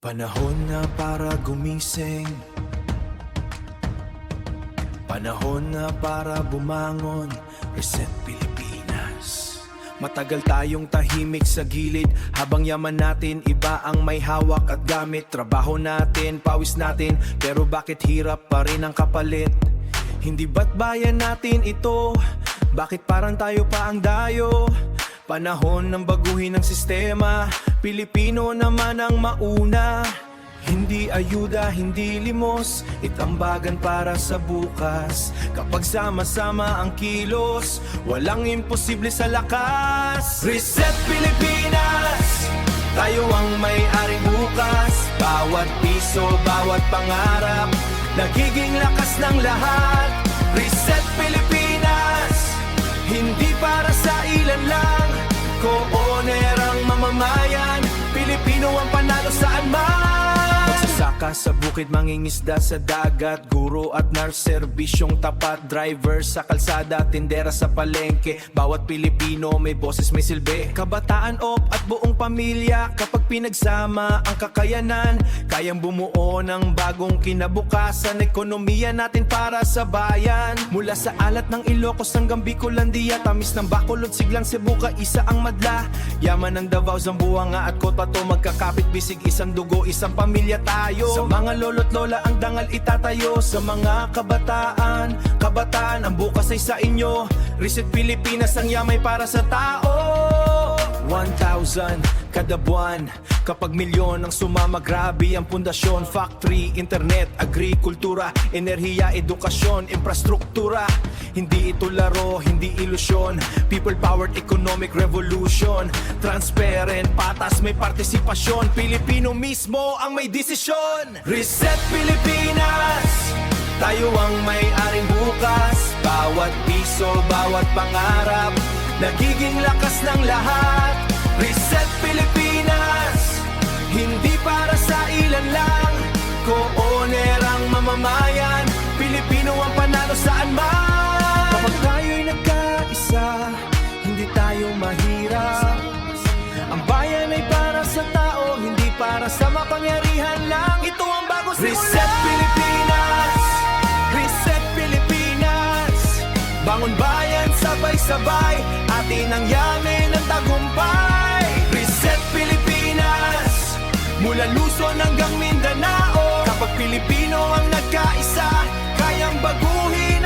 Panahon na para gumising, panahon na para bumangon. Reset Pilipinas. Matagal tayong tahimik sa gilid, habang yaman natin iba ang may hawak at gamit. Trabaho natin, pawis natin, pero bakit hirap pa rin ang kapalit? Hindi ba't bayan natin ito? Bakit parang tayo pa ang dayo? Panahon ng baguhin ng sistema, Pilipino naman ang mauna. Hindi ayuda, hindi limos, itambagan para sa bukas. Kapag sama-sama ang kilos, walang imposible sa lakas. Reset Pilipinas, tayo ang may-aring bukas. Bawat piso, bawat pangarap, nagiging lakas ng lahat. Reset Pilipinas, hindi para sa ilan lang. Kooner ang mamamayan, Pilipino ang panalo saan man. Magsasaka sa bukid, mangingisda sa dagat, guro at nurse, serbisyong tapat. Driver sa kalsada, tindera sa palengke. Bawat Pilipino may boses, may silbi. Kabataan, op at buong pamilya, kapag pinagsama ang kakayanan, kayang bumuo ng bagong kinabukasan. Ekonomiya natin para sa bayan. Mula sa alat ng Ilocos hanggang Bicolandia, tamis ng Bacolod, Siglang, Cebu, Kaisa ang madla. Yaman ng Davao, Zamboanga at Cotabato, magkakapit bisig, isang dugo, isang pamilya tayo. Sa mga lolo't lola ang dangal itatayo. Sa mga kabataan ang bukas ay sa inyo. Reset Pilipinas, ang yamay para sa tao. 1,000 kada buwan, kapag milyon ang sumama, grabe ang pundasyon. Factory, internet, agrikultura, enerhiya, edukasyon, infrastruktura. Hindi ito laro, hindi ilusyon. People-powered economic revolution. Transparent, patas, may partisipasyon. Pilipino mismo ang may desisyon. Reset Pilipinas, tayo ang may-aring bukas. Bawat piso, bawat pangarap, nagiging lakas ng lahat. Reset Pilipinas, hindi para sa ilan lang. Kooner ang mamamayan, Pilipino ang panalo saan man. Kapag tayo'y nagkaisa, hindi tayo mahirap. Ang bayan ay para sa tao, hindi para sa mapangyarihan lang. Ito ang bagong simula. Reset Pilipinas, Reset Pilipinas. Bangon bayan, sabay-sabay, atin ang yaman ng tagumpay. Reset Pilipinas, mula Luzon hanggang Mindanao. Kapag Pilipino ang nagkaisa, kayang baguhin